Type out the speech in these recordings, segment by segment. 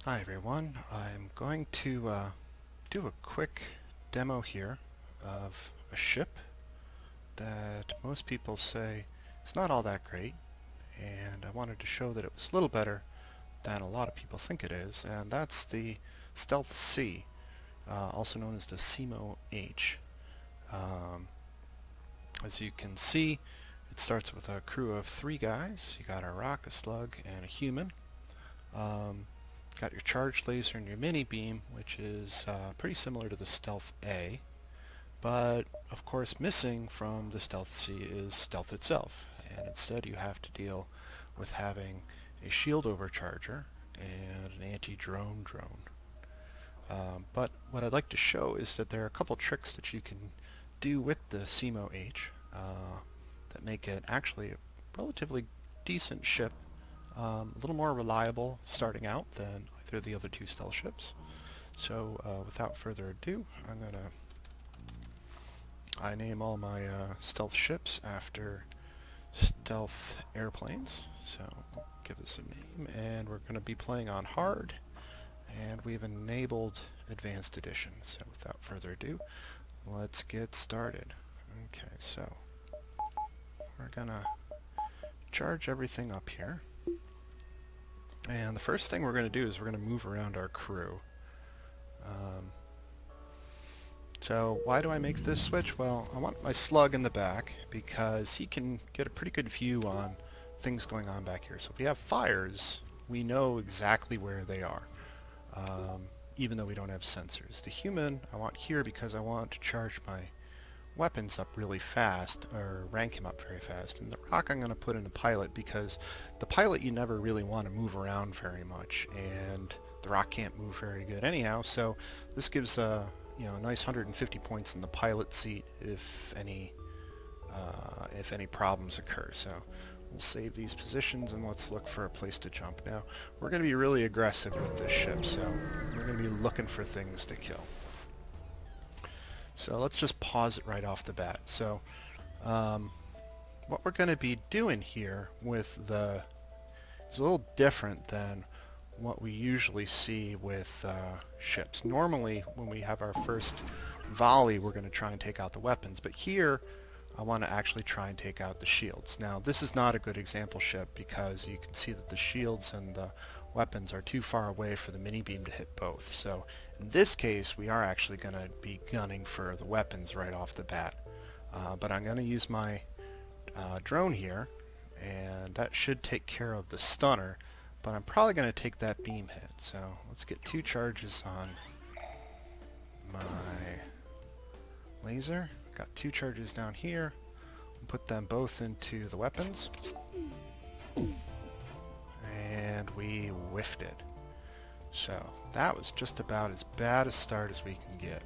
Hi everyone, I'm going to do a quick demo here of a ship that most people say is not all that great, and I wanted to show that it was a little better than a lot of people think it is, and that's the Stealth C, also known as the Simo-H. Um, as you can see, it starts with a crew of 3 guys. You got a rock, a slug, and a human. Got your charged laser and your mini beam, which is pretty similar to the Stealth A, but of course missing from the Stealth C is stealth itself, and instead you have to deal with having a shield overcharger and an anti-drone drone. But what I'd like to show is that there are a couple tricks that you can do with the Simo-H that make it actually a relatively decent ship, a little more reliable starting out than either of the other 2 stealth ships. So without further ado, I name all my stealth ships after stealth airplanes. So I'll give this a name, and we're going to be playing on hard, and we've enabled advanced edition. So without further ado, let's get started. Okay, so we're going to charge everything up here. And the first thing we're going to do is we're going to move around our crew. So why do I make this switch? Well, I want my slug in the back because he can get a pretty good view on things going on back here. So if we have fires, we know exactly where they are, even though we don't have sensors. The human I want here because I want to charge my weapons up really fast, or rank him up very fast. And the rock I'm going to put in the pilot because the pilot you never really want to move around very much, and the rock can't move very good anyhow, so this gives a nice 150 points in the pilot seat if any problems occur. So we'll save these positions and let's look for a place to jump. Now we're going to be really aggressive with this ship, so we're going to be looking for things to kill. So let's just pause it right off the bat. So what we're going to be doing here with is a little different than what we usually see with ships. Normally when we have our first volley, we're going to try and take out the weapons, but here I want to actually try and take out the shields. Now this is not a good example ship because you can see that the shields and the weapons are too far away for the mini beam to hit both. So in this case we are actually going to be gunning for the weapons right off the bat. But I'm going to use my drone here, and that should take care of the stunner, but I'm probably going to take that beam hit. So let's get 2 charges on my laser. Got 2 charges down here. We'll put them both into the weapons. And we whiffed it. So that was just about as bad a start as we can get.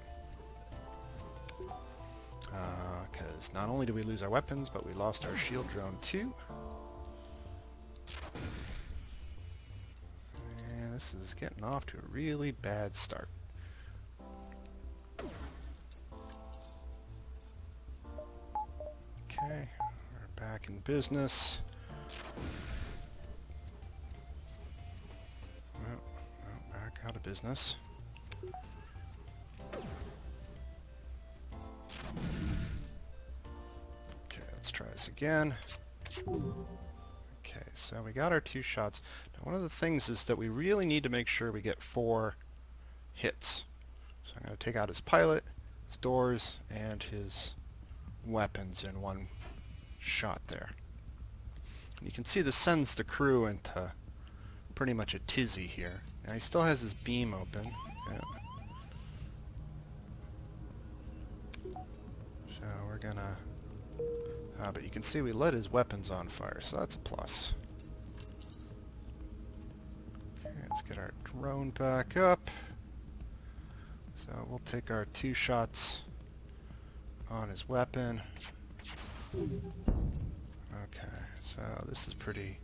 Because not only did we lose our weapons, but we lost our shield drone too. And this is getting off to a really bad start. Okay, we're back in business. Well, back out of business. Okay, let's try this again. Okay, so we got our 2 shots. Now one of the things is that we really need to make sure we get 4 hits. So I'm going to take out his pilot, his doors, and his weapons in one shot there. And you can see this sends the crew into pretty much a tizzy here. Now he still has his beam open. Yeah. So we're gonna... but you can see we lit his weapons on fire, so that's a plus. Okay, let's get our drone back up. So we'll take our 2 shots on his weapon. Okay, so this is pretty...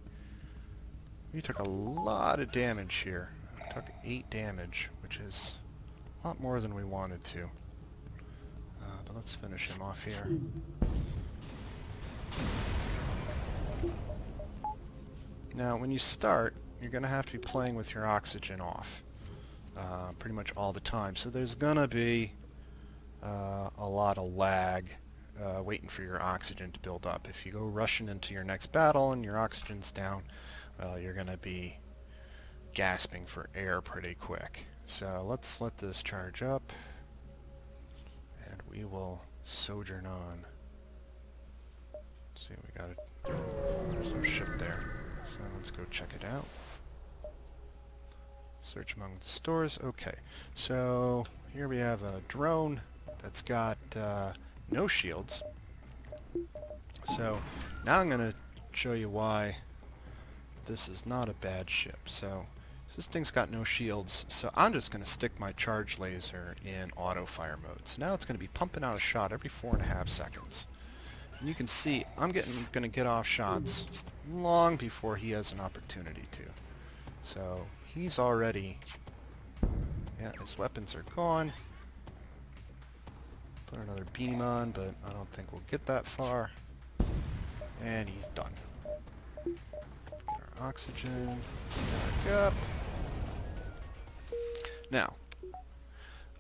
We took a lot of damage here. We took 8 damage, which is a lot more than we wanted to. But let's finish him off here. Now, when you start, you're going to have to be playing with your oxygen off. pretty much all the time. So there's gonna be a lot of lag waiting for your oxygen to build up. If you go rushing into your next battle and your oxygen's down, well, you're gonna be gasping for air pretty quick. So let's let this charge up, and we will sojourn on. Let's see, we got it. There's no ship there, so let's go check it out. Search among the stores. Okay, so here we have a drone that's got no shields. So now I'm going to show you why this is not a bad ship. So this thing's got no shields, so I'm just going to stick my charge laser in auto fire mode. So now it's going to be pumping out a shot every 4.5 seconds. And you can see I'm going to get off shots long before he has an opportunity to. So he's already, yeah, his weapons are gone. Put another beam on, but I don't think we'll get that far. And he's done. Get our oxygen back up. Now,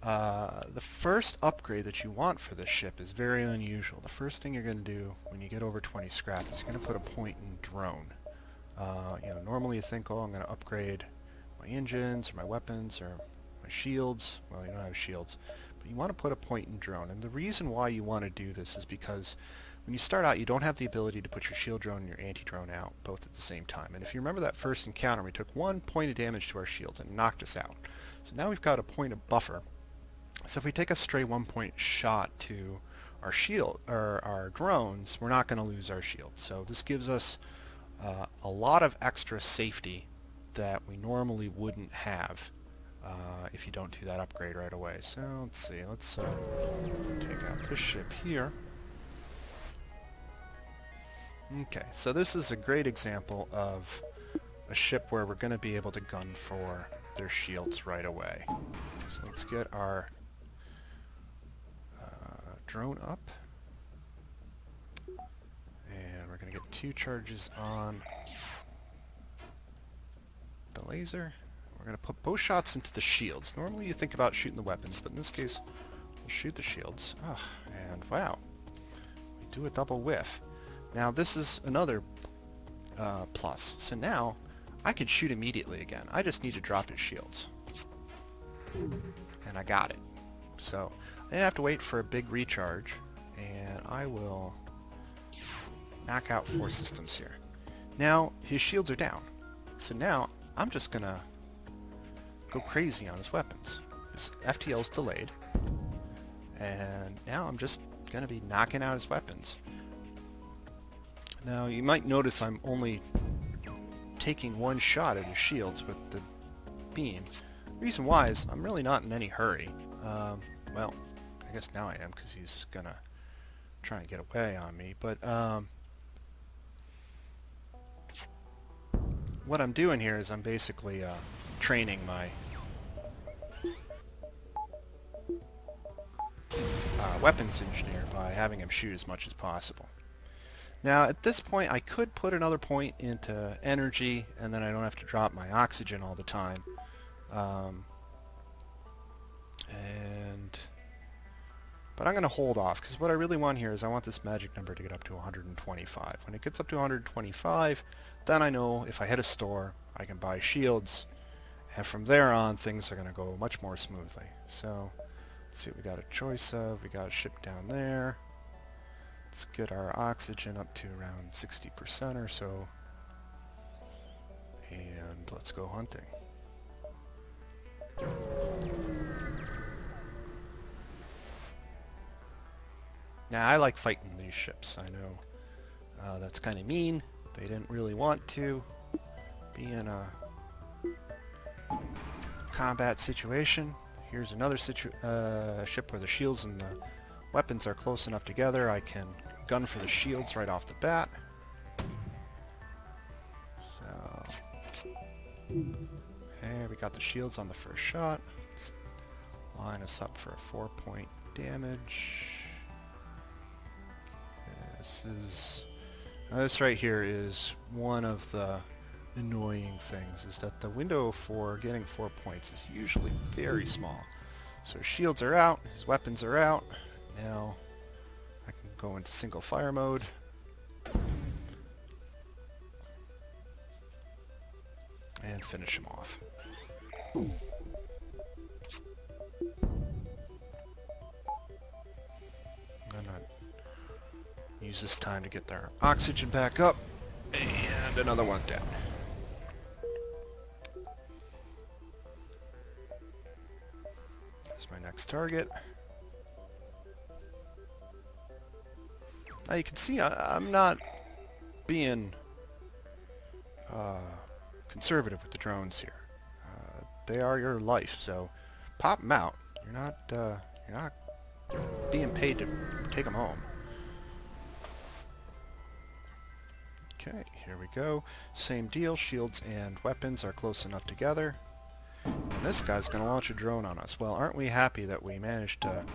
the first upgrade that you want for this ship is very unusual. The first thing you're going to do when you get over 20 scrap is you're going to put a point in drone. Normally you think, oh, I'm going to upgrade my engines or my weapons or my shields. Well, you don't have shields, but you want to put a point in drone. And the reason why you want to do this is because when you start out, you don't have the ability to put your shield drone and your anti-drone out both at the same time. And if you remember that first encounter, we took 1 point of damage to our shields and knocked us out. So now we've got a point of buffer. So if we take a stray 1-point shot to our shield or our drones, we're not going to lose our shield. So this gives us a lot of extra safety that we normally wouldn't have if you don't do that upgrade right away. So let's see, let's take out this ship here. Okay, so this is a great example of a ship where we're going to be able to gun for their shields right away. So let's get our drone up. And we're going to get 2 charges on the laser. We're going to put both shots into the shields. Normally you think about shooting the weapons, but in this case we'll shoot the shields. Oh, and wow, we do a double whiff. Now this is another plus. So now I can shoot immediately again. I just need to drop his shields. And I got it. So I didn't have to wait for a big recharge, and I will knock out 4 systems here. Now his shields are down. So now I'm just gonna go crazy on his weapons. His FTL's delayed, and now I'm just gonna be knocking out his weapons. Now you might notice I'm only taking 1 shot at his shields with the beam. The reason why is I'm really not in any hurry. Well, I guess now I am, because he's gonna try and get away on me, but what I'm doing here is I'm basically training my weapons engineer by having him shoot as much as possible. Now at this point I could put another point into energy, and then I don't have to drop my oxygen all the time. But I'm going to hold off, because what I really want here is I want this magic number to get up to 125. When it gets up to 125, then I know if I hit a store, I can buy shields, and from there on things are going to go much more smoothly. So let's see what we got a choice of. We got a ship down there. Let's get our oxygen up to around 60% or so, and let's go hunting. Now I like fighting these ships. I know that's kind of mean. They didn't really want to be in a combat situation. Here's another ship where the shields and the weapons are close enough together. I can gun for the shields right off the bat. So there, we got the shields on the first shot. Let's line us up for a 4-point damage. This right here is one of the annoying things is that the window for getting 4 points is usually very small. So his shields are out, his weapons are out. Now I can go into single fire mode. And finish him off. I'm not use this time to get their oxygen back up. And another one down. There's my next target. Now you can see I'm not being conservative with the drones here. They are your life, so pop them out. You're not being paid to take them home. Okay, here we go. Same deal. Shields and weapons are close enough together. And this guy's going to launch a drone on us. Well, aren't we happy that we managed to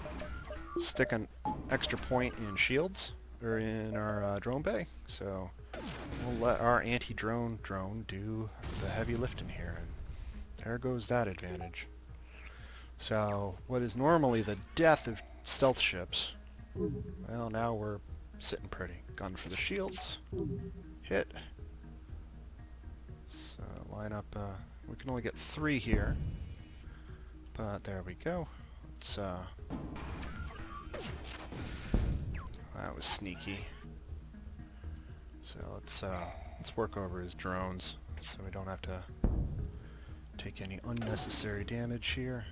stick an extra point in shields, or in our drone bay? So we'll let our anti-drone drone do the heavy lifting here, and there goes that advantage. So what is normally the death of stealth ships, well, now we're sitting pretty. Gun for the shields. Hit. So line up, we can only get 3 here, but there we go. Let's, that was sneaky. So let's work over his drones so we don't have to take any unnecessary damage here.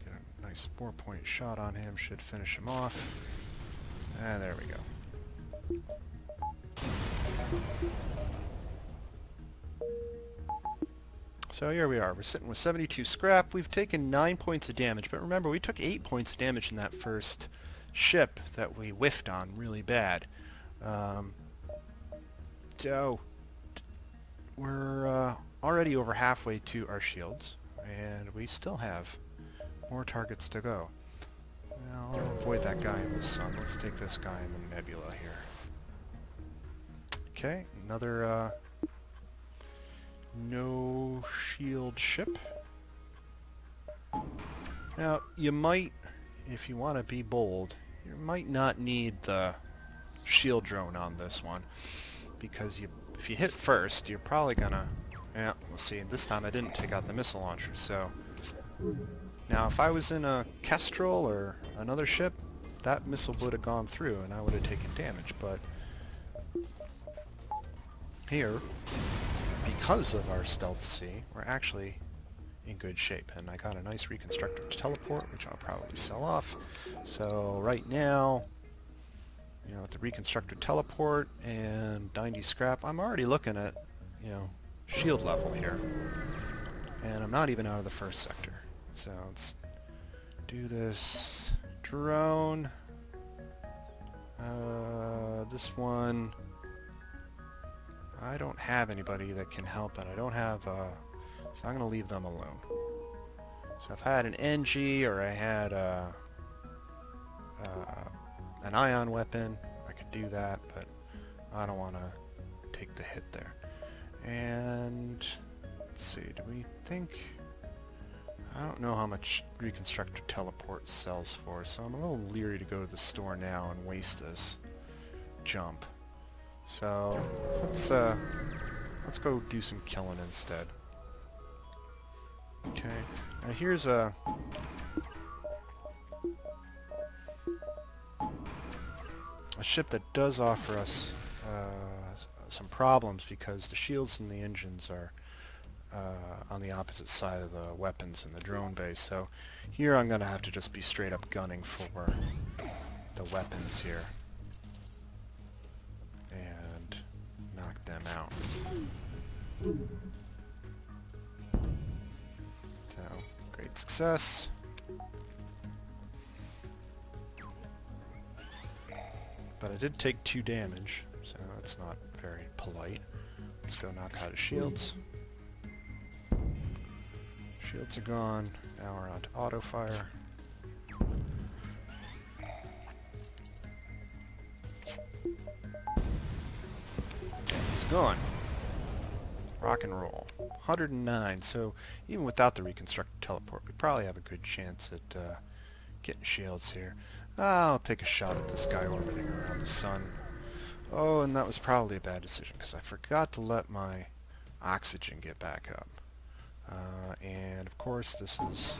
Get a nice 4-point shot on him, should finish him off. And there we go. So here we are. We're sitting with 72 scrap. We've taken 9 points of damage, but remember, we took 8 points of damage in that first ship that we whiffed on really bad. So we're already over halfway to our shields, and we still have more targets to go. I'll avoid that guy in the sun. Let's take this guy in the nebula here. Okay, another no shield ship. Now, you might, if you want to be bold, you might not need the shield drone on this one, because if you hit first, you're probably gonna, yeah, let's see, this time I didn't take out the missile launcher, so now if I was in a Kestrel or another ship, that missile would have gone through and I would have taken damage, but here, because of our stealth C, we're actually in good shape, and I got a nice reconstructor teleport, which I'll probably sell off. So right now, you know, with the reconstructor teleport and 90 scrap, I'm already looking at, you know, shield level here, and I'm not even out of the first sector. So let's do this drone. This one, I don't have anybody that can help, and I don't have, so I'm going to leave them alone. So if I had an NG or I had an ion weapon, I could do that, but I don't want to take the hit there. And let's see, do we think, I don't know how much reconstructor teleport sells for, so I'm a little leery to go to the store now and waste this jump. So let's go do some killing instead. Okay, now here's a ship that does offer us some problems, because the shields and the engines are on the opposite side of the weapons in the drone base. So here I'm going to have to just be straight up gunning for the weapons here and knock them out. So, great success. But I did take 2 damage, so that's not very polite. Let's go knock out his shields. Shields are gone. Now we're on to auto fire. Okay, he's gone. rock and roll. 109, so even without the reconstructed teleport, we probably have a good chance at getting shields here. I'll take a shot at this guy orbiting around the sun. Oh, and that was probably a bad decision because I forgot to let my oxygen get back up. And of course this is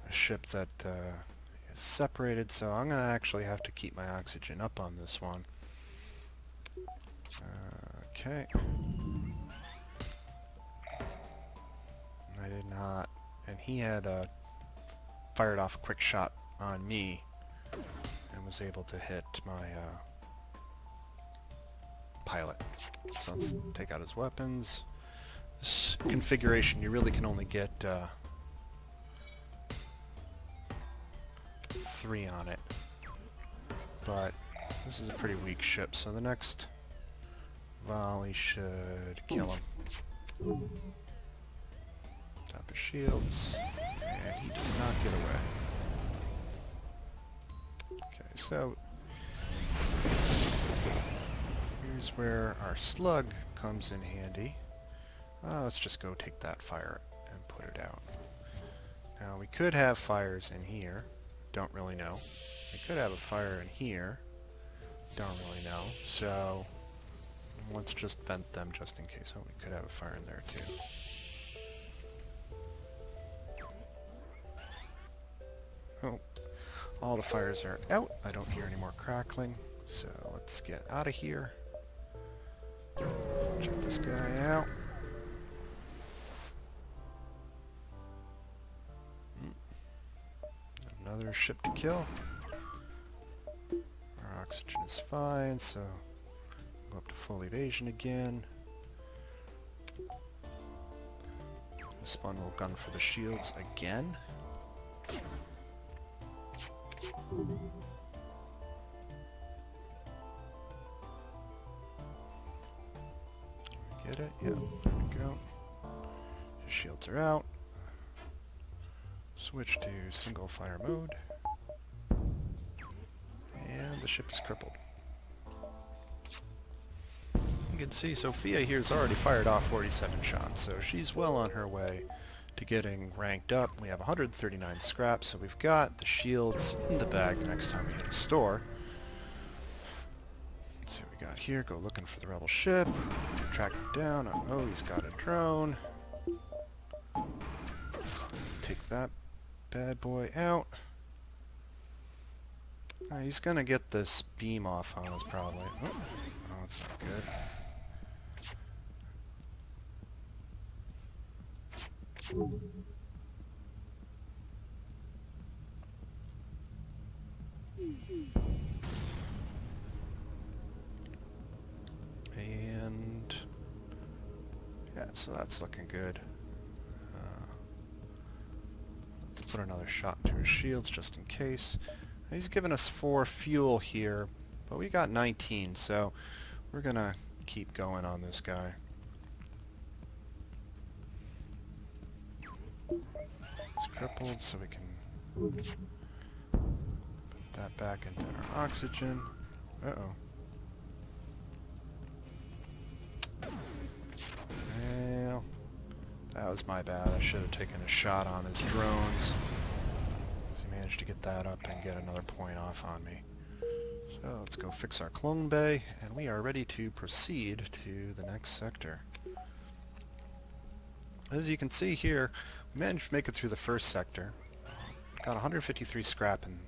a ship that is separated, so I'm going to actually have to keep my oxygen up on this one. Okay. I did not, and he had fired off a quick shot on me and was able to hit my pilot. So let's take out his weapons. This configuration, you really can only get 3 on it, but this is a pretty weak ship, so the next volley should kill him. Top his shields, and he does not get away. Okay, so here's where our slug comes in handy. Let's just go take that fire and put it out. Now we could have fires in here. Don't really know. We could have a fire in here. Don't really know. So let's just vent them just in case. Oh, we could have a fire in there too. Oh, all the fires are out. I don't hear any more crackling. So let's get out of here. Check this guy out. Another ship to kill. Our oxygen is fine, so go up to full evasion again. This one will gun for the shields again. Get it? Yep, there we go. His shields are out. Switch to single fire mode. And the ship is crippled. You can see Sophia here has already fired off 47 shots, so she's well on her way to getting ranked up. We have 139 scraps, so we've got the shields in the bag the next time we hit a store. Let's see what we got here. Go looking for the rebel ship. Track it down. Oh, he's got a drone. Let's take that bad boy out. He's gonna get this beam off on us probably. Oh, that's not good. And yeah, so that's looking good. Let's put another shot into his shields just in case. He's given us 4 fuel here, but we got 19, so we're gonna keep going on this guy. It's crippled, so we can put that back into our oxygen. Uh-oh. Well, that was my bad. I should have taken a shot on his drones. He managed to get that up and get another point off on me. So let's go fix our clone bay, and we are ready to proceed to the next sector. As you can see here, we managed to make it through the first sector. Got 153 scrap in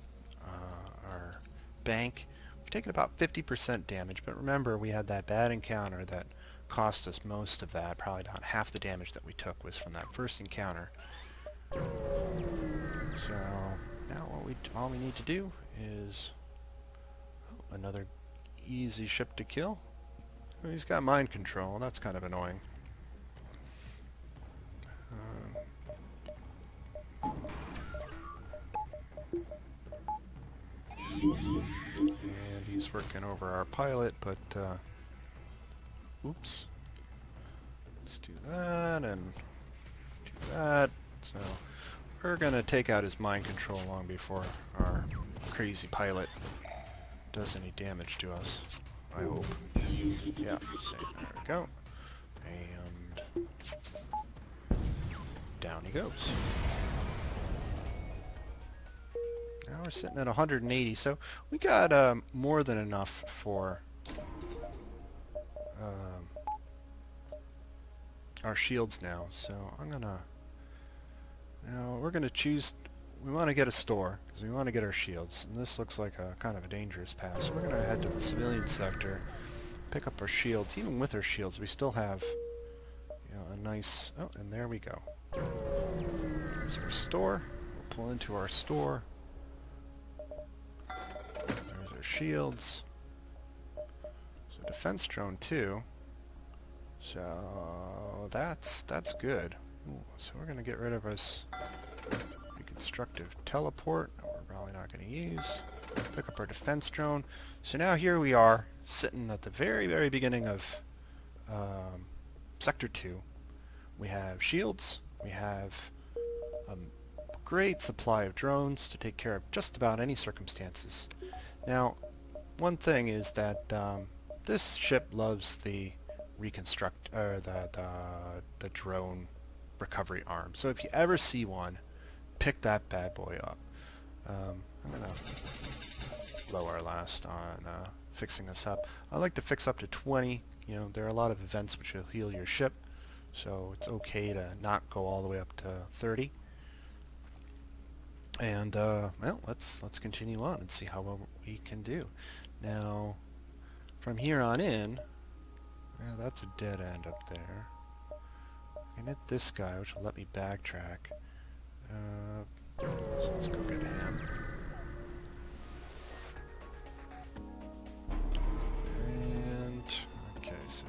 our bank. We've taken about 50% damage, but remember we had that bad encounter that cost us most of that. Probably about half the damage that we took was from that first encounter. So now all we need to do is another easy ship to kill. He's got mind control. That's kind of annoying. And he's working over our pilot, but oops. Let's do that and do that. So we're gonna take out his mind control long before our crazy pilot does any damage to us, I hope. Yeah, same. There we go. And Down he goes. Now we're sitting at 180, so we got more than enough for our shields now. So we're gonna choose. We want to get a store because we want to get our shields, and this looks like a kind of a dangerous pass. So we're gonna head to the civilian sector, pick up our shields. Even with our shields, we still have, a nice. Oh, and there we go. There's our store. We'll pull into our store. There's our shields. So defense drone too. So that's good. Ooh, so we're gonna get rid of this reconstructive teleport that we're probably not gonna use. Pick up our defense drone. So now here we are, sitting at the very, very beginning of Sector 2. We have shields. We have a great supply of drones to take care of just about any circumstances. Now, one thing is that this ship loves the the drone recovery arm. So if you ever see one, pick that bad boy up. I'm gonna blow our last on fixing this up. I like to fix up to 20. There are a lot of events which will heal your ship, so it's okay to not go all the way up to 30. And well, let's continue on and see how well we can do. Now, from here on in, that's a dead end up there. I can hit this guy, which will let me backtrack. So let's go get him. And okay, so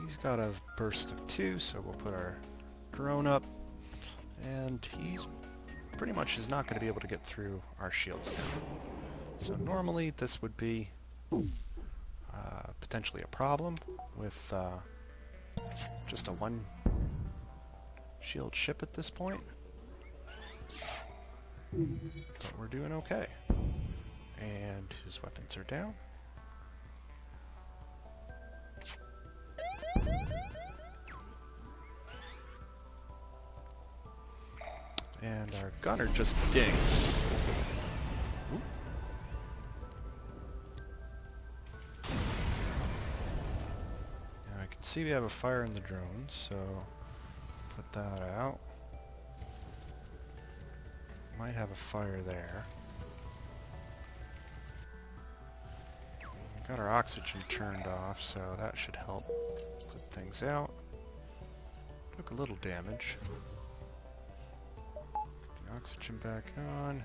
he's got a burst of 2, so we'll put our drone up, and he's pretty much is not going to be able to get through our shields now. So normally this would be potentially a problem with just a one shield ship at this point, but we're doing okay. And his weapons are down. And our gunner just dinged. Ooh. Now I can see we have a fire in the drone, so put that out. Might have a fire there. We got our oxygen turned off, so that should help put things out. Took a little damage. Put the oxygen back on.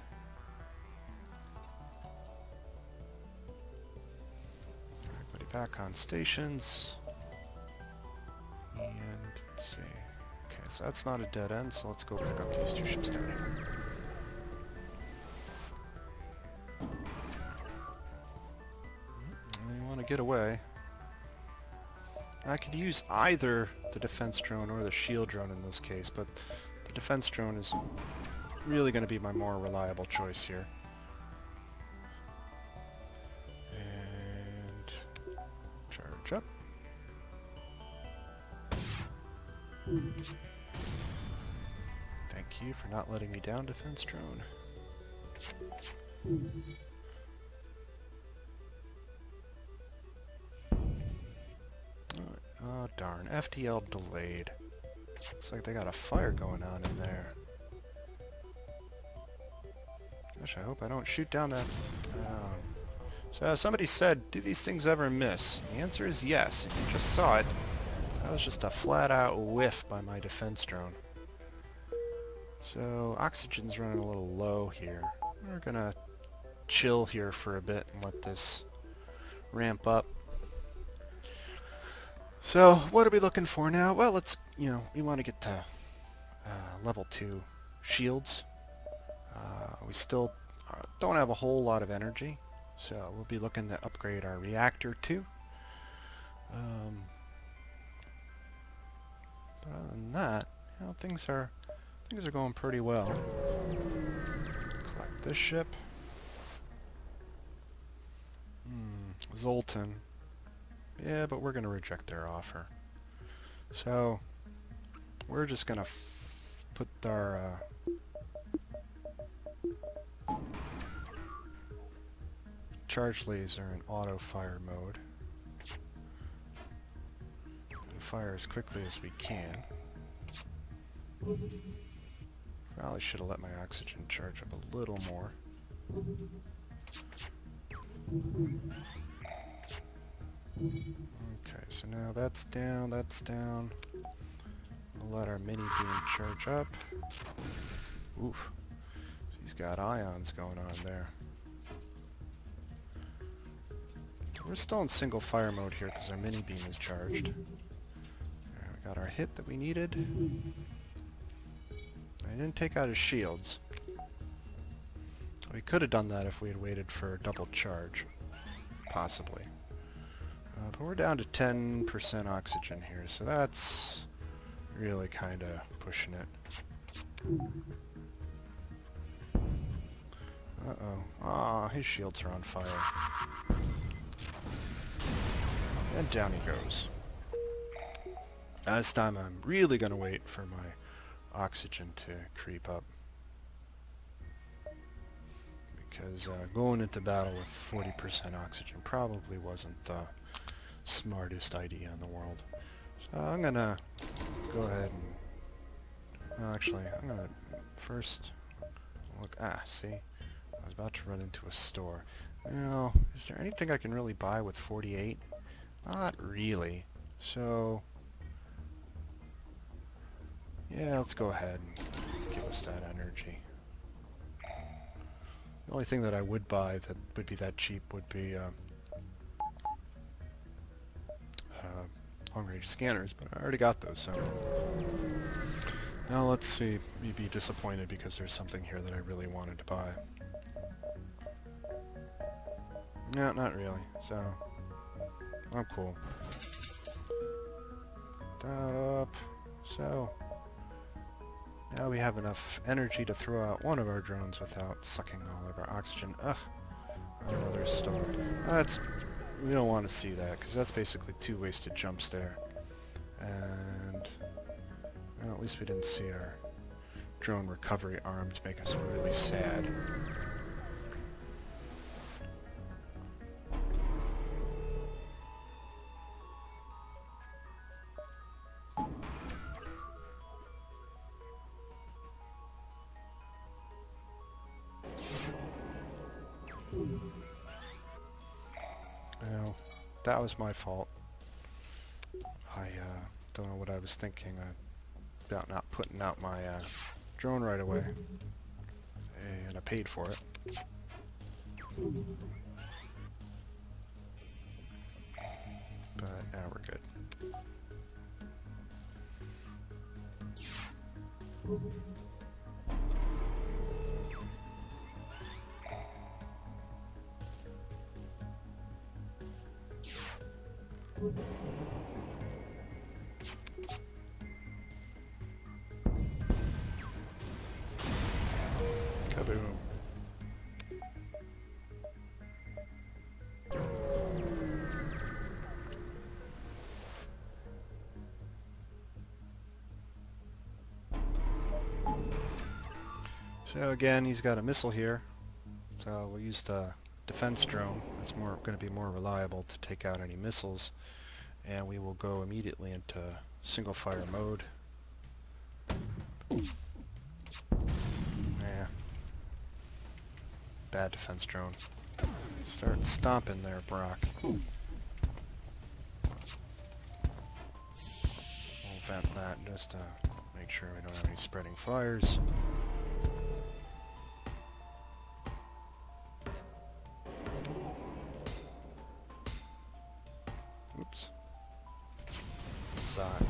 Everybody back on stations. And let's see. Okay, so that's not a dead end, so let's go pick up these 2 ships down here. Get away. I could use either the defense drone or the shield drone in this case, but the defense drone is really going to be my more reliable choice here. And charge up. Thank you for not letting me down, defense drone. Oh darn, FTL delayed. Looks like they got a fire going on in there. Gosh, I hope I don't shoot down that... So somebody said, do these things ever miss? The answer is yes, and you just saw it. That was just a flat-out whiff by my defense drone. So, oxygen's running a little low here. We're gonna chill here for a bit and let this ramp up. So, what are we looking for now? Well, let's, we want to get to level 2 shields. We still don't have a whole lot of energy, so we'll be looking to upgrade our reactor too. But other than that, things are going pretty well. Collect this ship. Zoltan. Yeah, but we're going to reject their offer. So we're just going to put our charge laser in auto fire mode. And fire as quickly as we can. Probably should have let my oxygen charge up a little more. Okay, so now that's down, that's down. We'll let our mini beam charge up. Oof. He's got ions going on there. We're still in single fire mode here because our mini beam is charged. There, we got our hit that we needed. I didn't take out his shields. We could have done that if we had waited for a double charge. Possibly. But we're down to 10% oxygen here, so that's really kind of pushing it. Uh-oh. Ah, his shields are on fire. And down he goes. This time I'm really going to wait for my oxygen to creep up. Because going into battle with 40% oxygen probably wasn't the smartest idea in the world. So I'm going to go ahead and... actually, I'm going to first look... see? I was about to run into a store. Now, is there anything I can really buy with 48? Not really. So... yeah, let's go ahead and give us that energy. The only thing that I would buy that would be that cheap would be long-range scanners, but I already got those, so... now let's see, me be disappointed because there's something here that I really wanted to buy. No, not really, so... I'm cool. That up. So... now we have enough energy to throw out one of our drones without sucking all of our oxygen. Ugh! Another star. That's... we don't want to see that, because that's basically 2 wasted jumps there. And... well, at least we didn't see our drone recovery arm to make us really sad. Well, that was my fault. I don't know what I was thinking about not putting out my drone right away. And I paid for it. But now we're good. Kaboom. So again, he's got a missile here, so we'll use the defense drone. That's going to be more reliable to take out any missiles, and we will go immediately into single fire mode. Yeah. Bad defense drone. Start stomping there, Brock. We'll vent that just to make sure we don't have any spreading fires. Oops. Side.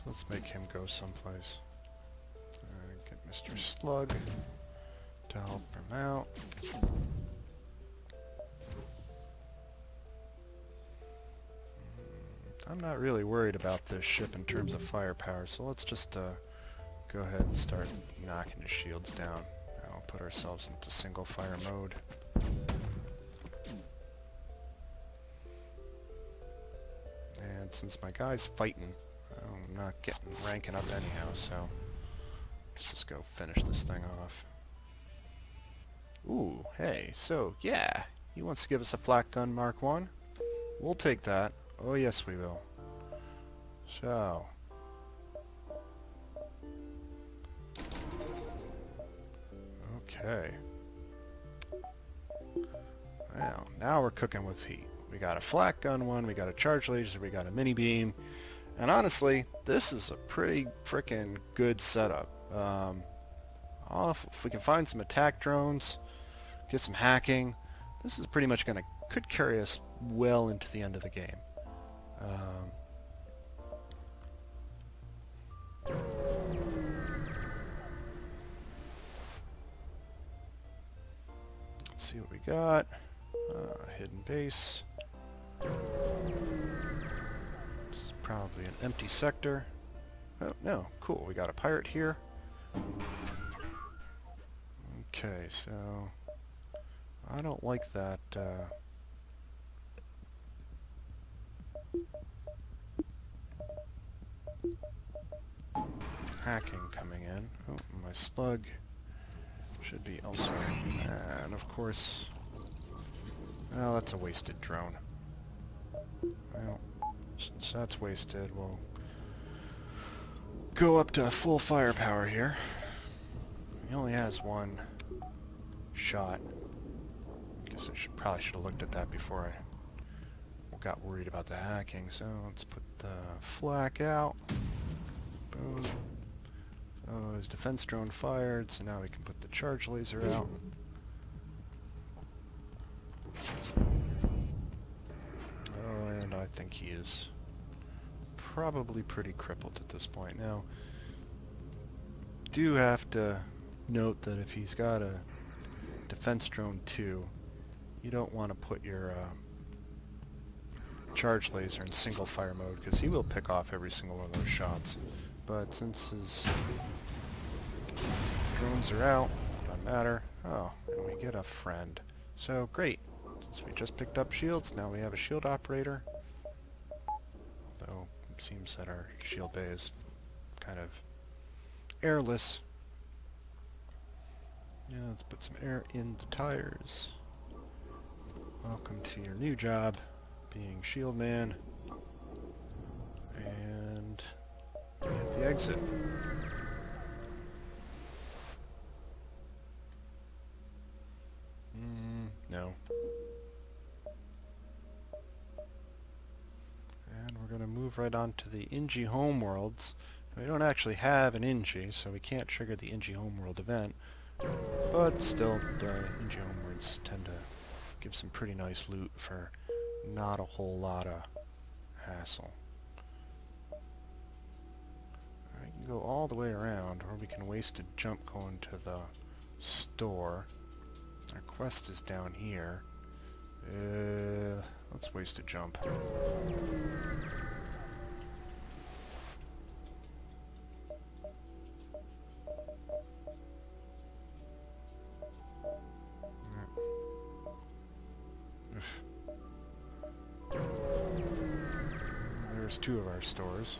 let's make him go someplace. Get Mr. Slug to help him out. I'm not really worried about this ship in terms of firepower, so let's just go ahead and start knocking his shields down. I'll put ourselves into single fire mode. And since my guy's fighting, I'm not ranking up anyhow, so let's just go finish this thing off. Ooh, hey, so yeah, he wants to give us a flak gun Mark 1. We'll take that. Oh yes, we will. So, okay. Well, now we're cooking with heat. We got a flak gun one, we got a charge laser, we got a mini beam, and honestly, this is a pretty frickin' good setup. If we can find some attack drones, get some hacking, this is pretty much could carry us well into the end of the game. Let's see what we got. Hidden base. This is probably an empty sector. Oh, no. Cool. We got a pirate here. Okay, so I don't like that. Hacking coming in. Oh, my slug should be elsewhere. And of course, well, that's a wasted drone. Well, since that's wasted, we'll go up to full firepower here. He only has one shot. Guess I probably should have looked at that before I got worried about the hacking. So let's put the flak out. Boom. Oh, his defense drone fired, so now we can put the charge laser out. Oh, and I think he is probably pretty crippled at this point. Now, do have to note that if he's got a defense drone 2, you don't want to put your charge laser in single fire mode, because he will pick off every single one of those shots. But since his drones are out, doesn't matter. Oh, and we get a friend. So great. Since we just picked up shields, now we have a shield operator. Although it seems that our shield bay is kind of airless. Yeah, let's put some air in the tires. Welcome to your new job, being shield man. And we hit the exit. No. And we're going to move right on to the Inji homeworlds. We don't actually have an Inji, so we can't trigger the Inji homeworld event. But still, the Inji homeworlds tend to give some pretty nice loot for not a whole lot of hassle. We can go all the way around, or we can waste a jump going to the store. Our quest is down here. Let's waste a jump. There's 2 of our stores.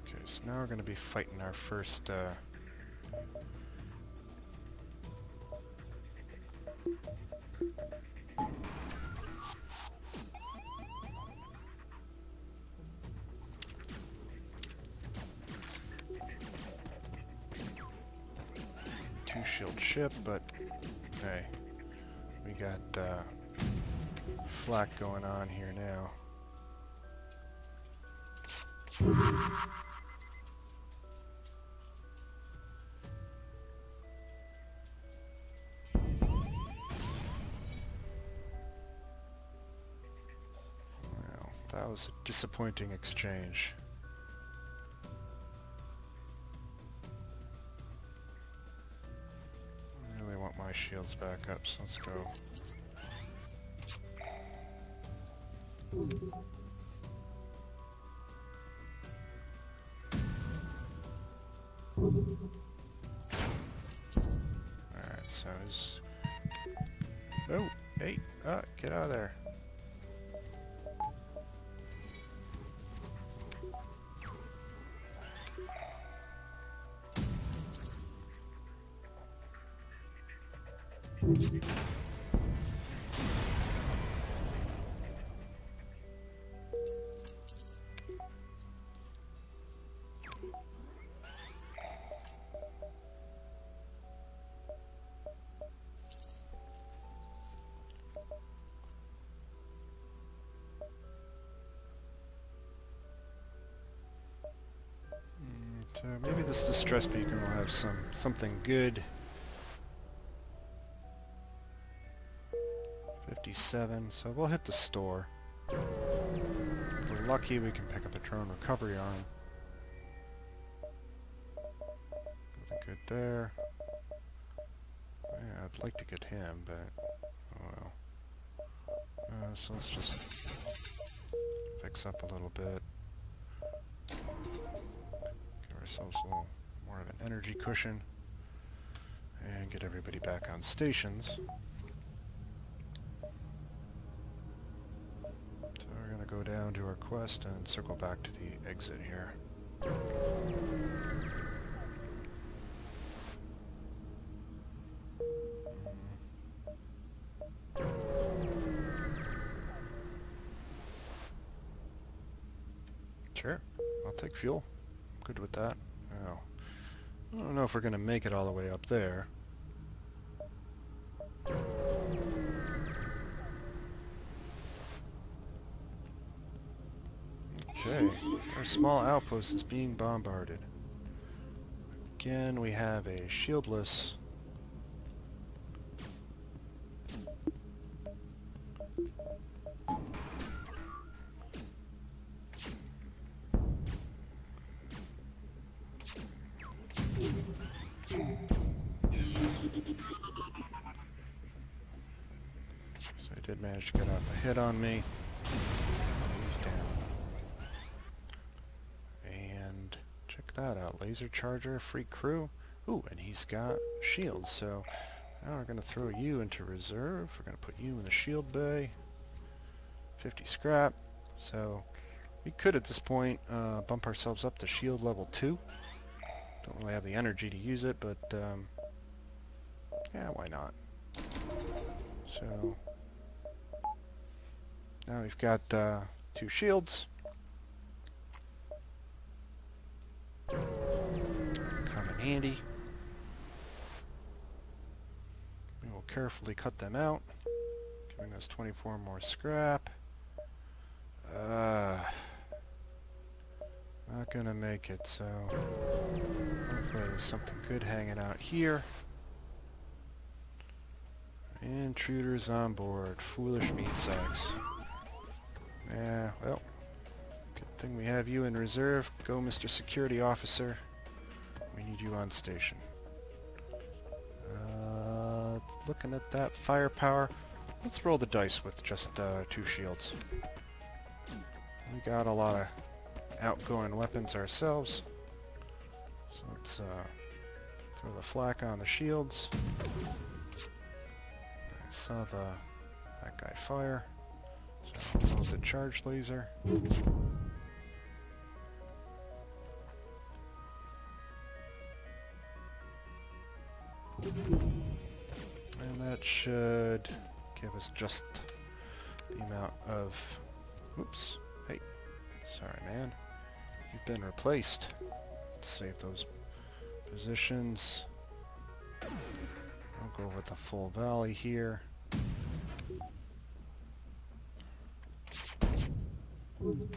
Okay, so now we're going to be fighting our first 2-shield ship, but hey, we got flak going on here now. Well, That was a disappointing exchange. I really want my shields back up, so let's go. Alright, so his... Oh! Hey! Get out of there! So maybe this distress beacon will have something good. 57, so we'll hit the store. If we're lucky, we can pick up a drone recovery arm. Nothing good there. Yeah, I'd like to get him, but oh well. So let's just fix up a little bit. Give ourselves a little more of an energy cushion. And get everybody back on stations. So we're going to go down to our quest and circle back to the exit here. Sure, I'll take fuel. I'm good with that. Oh. I don't know if we're going to make it all the way up there. Okay, our small outpost is being bombarded. Again, we have a shieldless... So he did manage to get off a hit on me. He's down. And check that out. Laser charger, free crew. Ooh, and he's got shields, so now we're going to throw you into reserve. We're going to put you in the shield bay. 50 scrap. So we could at this point bump ourselves up to shield level 2. Don't really have the energy to use it, but yeah, why not? So now we've got 2 shields. Come in handy. We will carefully cut them out, giving us 24 more scrap. Not gonna make it, so hopefully there's something good hanging out here. Intruders on board. Foolish meat sacks. Yeah, well, good thing we have you in reserve. Go, Mr. Security Officer. We need you on station. Looking at that firepower, let's roll the dice with just 2 shields. We got a lot of outgoing weapons ourselves, so let's throw the flak on the shields. I saw that guy fire, so load the charge laser. And that should give us just the amount of... Oops. Hey. Sorry, man. You've been replaced. Let's save those positions. I'll go with the full valley here. There you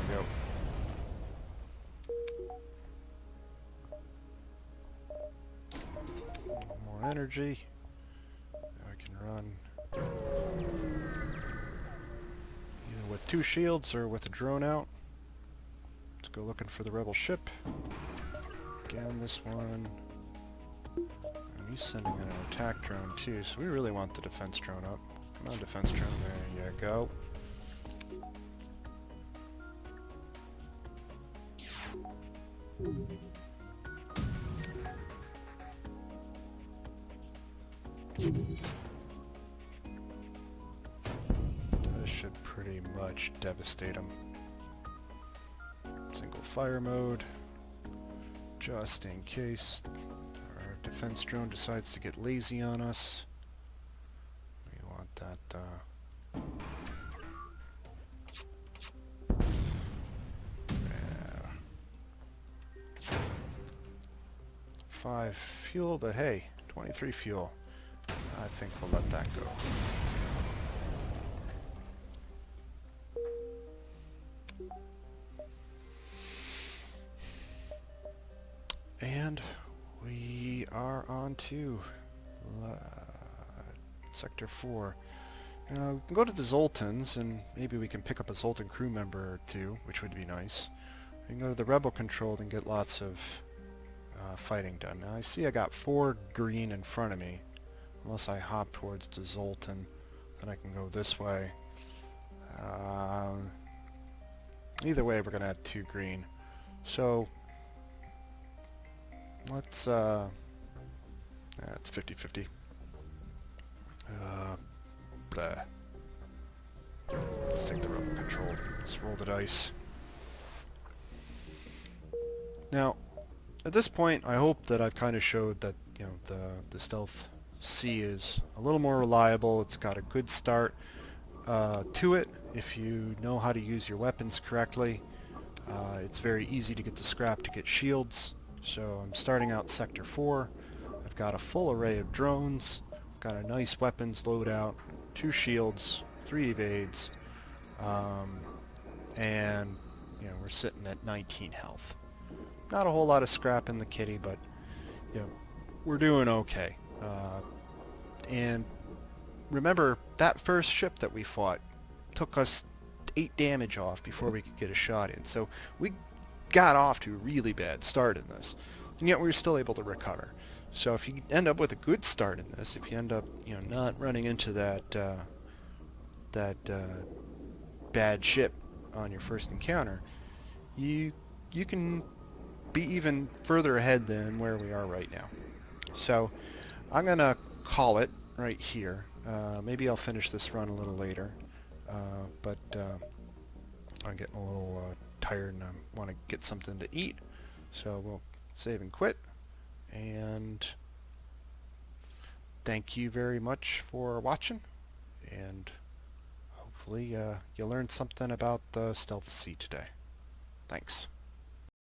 go. More energy. There we I can run either with 2 shields or with a drone out. Let's go looking for the rebel ship. Again, this one. And he's sending in an attack drone too, so we really want the defense drone up. Come on, defense drone, there you go. This should pretty much devastate them. Single fire mode, just in case our defense drone decides to get lazy on us. We want that, 5 fuel, but hey, 23 fuel. I think we'll let that go. And we are on to Sector 4. Now, we can go to the Zoltans, and maybe we can pick up a Zoltan crew member or 2, which would be nice. We can go to the Rebel Controlled and get lots of fighting done. Now, I see I got 4 green in front of me. Unless I hop towards the Zoltan, then I can go this way. Either way, we're going to have 2 green. So, let's, it's 50-50. Let's take the Rebel Control. Let's roll the dice. Now, at this point, I hope that I've kind of showed that, you know, the stealth C is a little more reliable. It's got a good start to it if you know how to use your weapons correctly. It's very easy to get the scrap to get shields. So I'm starting out Sector 4. I've got a full array of drones. Got a nice weapons loadout, 2 shields, 3 evades, and you know, we're sitting at 19 health. Not a whole lot of scrap in the kitty, but you know, we're doing okay. And remember, that first ship that we fought took us 8 damage off before we could get a shot in. So we got off to a really bad start in this, and yet we were still able to recover. So if you end up with a good start in this, if you end up, you know, not running into that bad ship on your first encounter, you can be even further ahead than where we are right now. So I'm gonna call it right here. Maybe I'll finish this run a little later, but I'm getting a little tired and I want to get something to eat, so we'll save and quit. And thank you very much for watching, and hopefully you learned something about the Stealth C today. Thanks.